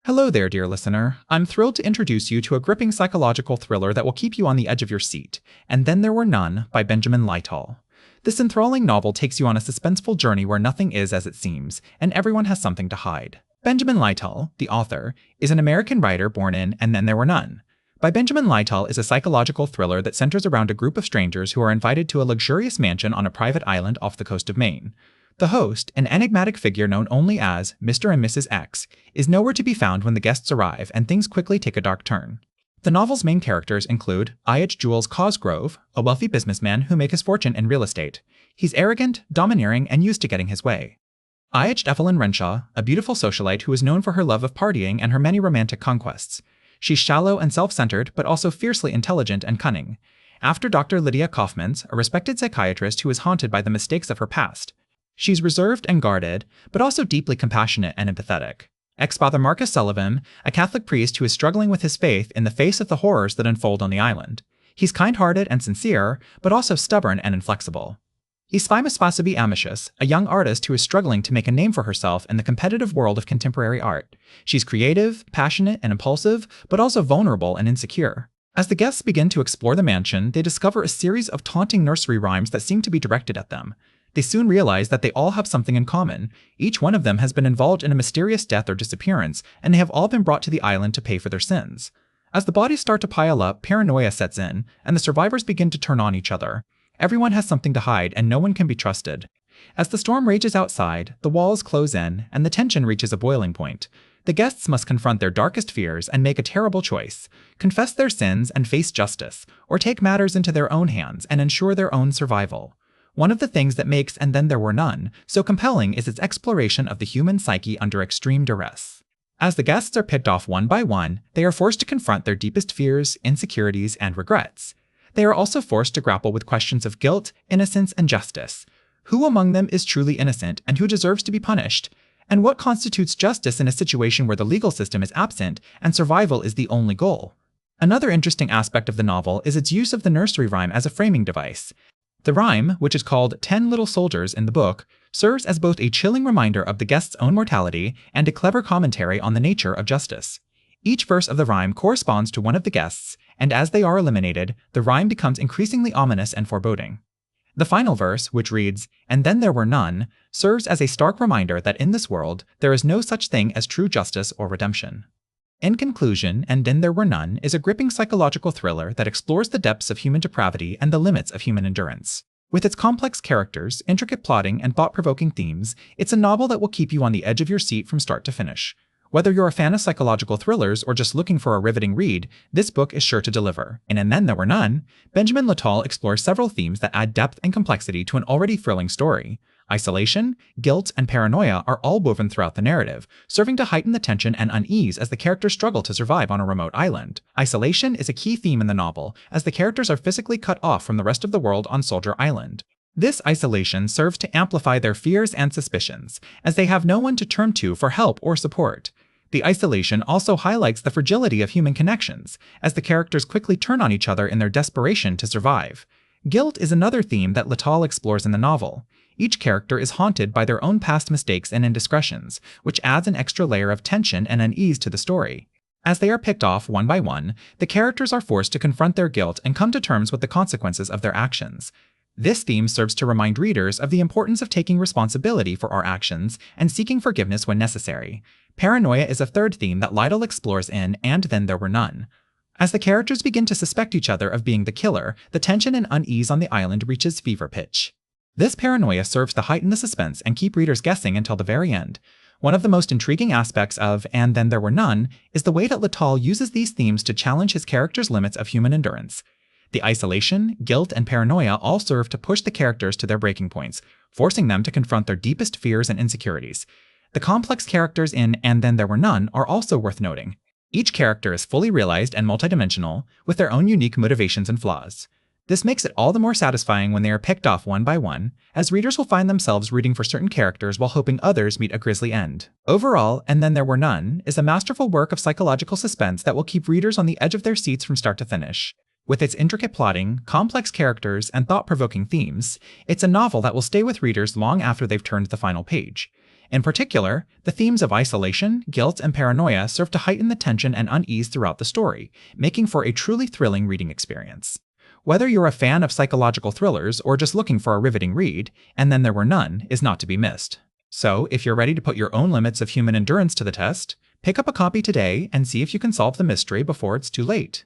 Hello there, dear listener. I'm thrilled to introduce you to a gripping psychological thriller that will keep you on the edge of your seat, And Then There Were None by Benjamin Lytal. This enthralling novel takes you on a suspenseful journey where nothing is as it seems, and everyone has something to hide. Benjamin Lytal, the author, is an American writer born in And Then There Were None. By Benjamin Lytal is a psychological thriller that centers around a group of strangers who are invited to a luxurious mansion on a private island off the coast of Maine. The host, an enigmatic figure known only as Mr. and Mrs. X, is nowhere to be found when the guests arrive, and things quickly take a dark turn. The novel's main characters include I.H. Jules Cosgrove, a wealthy businessman who makes his fortune in real estate. He's arrogant, domineering, and used to getting his way. I.H. Evelyn Renshaw, a beautiful socialite who is known for her love of partying and her many romantic conquests. She's shallow and self-centered, but also fiercely intelligent and cunning. After Dr. Lydia Kaufmans, a respected psychiatrist who is haunted by the mistakes of her past. She's reserved and guarded, but also deeply compassionate and empathetic. Ex-Father Marcus Sullivan, a Catholic priest who is struggling with his faith in the face of the horrors that unfold on the island. He's kind-hearted and sincere, but also stubborn and inflexible. Esphimus Fasabi Amicius, a young artist who is struggling to make a name for herself in the competitive world of contemporary art. She's creative, passionate, and impulsive, but also vulnerable and insecure. As the guests begin to explore the mansion, they discover a series of taunting nursery rhymes that seem to be directed at them. They soon realize that they all have something in common. Each one of them has been involved in a mysterious death or disappearance, and they have all been brought to the island to pay for their sins. As the bodies start to pile up, paranoia sets in, and the survivors begin to turn on each other. Everyone has something to hide, and no one can be trusted. As the storm rages outside, the walls close in, and the tension reaches a boiling point. The guests must confront their darkest fears and make a terrible choice, confess their sins and face justice, or take matters into their own hands and ensure their own survival. One of the things that makes And Then There Were None so compelling is its exploration of the human psyche under extreme duress. As the guests are picked off one by one, they are forced to confront their deepest fears, insecurities, and regrets. They are also forced to grapple with questions of guilt, innocence, and justice. Who among them is truly innocent and who deserves to be punished? And what constitutes justice in a situation where the legal system is absent and survival is the only goal? Another interesting aspect of the novel is its use of the nursery rhyme as a framing device. The rhyme, which is called 10 Little Soldiers in the book, serves as both a chilling reminder of the guest's own mortality and a clever commentary on the nature of justice. Each verse of the rhyme corresponds to one of the guests, and as they are eliminated, the rhyme becomes increasingly ominous and foreboding. The final verse, which reads, "And then there were none," serves as a stark reminder that in this world, there is no such thing as true justice or redemption. In conclusion, And Then There Were None is a gripping psychological thriller that explores the depths of human depravity and the limits of human endurance. With its complex characters, intricate plotting, and thought-provoking themes, it's a novel that will keep you on the edge of your seat from start to finish. Whether you're a fan of psychological thrillers or just looking for a riveting read, this book is sure to deliver. In And Then There Were None, Benjamin Lytal explores several themes that add depth and complexity to an already thrilling story. Isolation, guilt, and paranoia are all woven throughout the narrative, serving to heighten the tension and unease as the characters struggle to survive on a remote island. Isolation is a key theme in the novel, as the characters are physically cut off from the rest of the world on Soldier Island. This isolation serves to amplify their fears and suspicions, as they have no one to turn to for help or support. The isolation also highlights the fragility of human connections, as the characters quickly turn on each other in their desperation to survive. Guilt is another theme that Lytal explores in the novel. Each character is haunted by their own past mistakes and indiscretions, which adds an extra layer of tension and unease to the story. As they are picked off one by one, the characters are forced to confront their guilt and come to terms with the consequences of their actions. This theme serves to remind readers of the importance of taking responsibility for our actions and seeking forgiveness when necessary. Paranoia is a third theme that Lytal explores in And Then There Were None. As the characters begin to suspect each other of being the killer, the tension and unease on the island reaches fever pitch. This paranoia serves to heighten the suspense and keep readers guessing until the very end. One of the most intriguing aspects of And Then There Were None is the way that Lytal uses these themes to challenge his characters' limits of human endurance. The isolation, guilt, and paranoia all serve to push the characters to their breaking points, forcing them to confront their deepest fears and insecurities. The complex characters in And Then There Were None are also worth noting. Each character is fully realized and multidimensional, with their own unique motivations and flaws. This makes it all the more satisfying when they are picked off one by one, as readers will find themselves rooting for certain characters while hoping others meet a grisly end. Overall, And Then There Were None is a masterful work of psychological suspense that will keep readers on the edge of their seats from start to finish. With its intricate plotting, complex characters, and thought-provoking themes, it's a novel that will stay with readers long after they've turned the final page. In particular, the themes of isolation, guilt, and paranoia serve to heighten the tension and unease throughout the story, making for a truly thrilling reading experience. Whether you're a fan of psychological thrillers or just looking for a riveting read, And Then There Were None is not to be missed. So, if you're ready to put your own limits of human endurance to the test, pick up a copy today and see if you can solve the mystery before it's too late.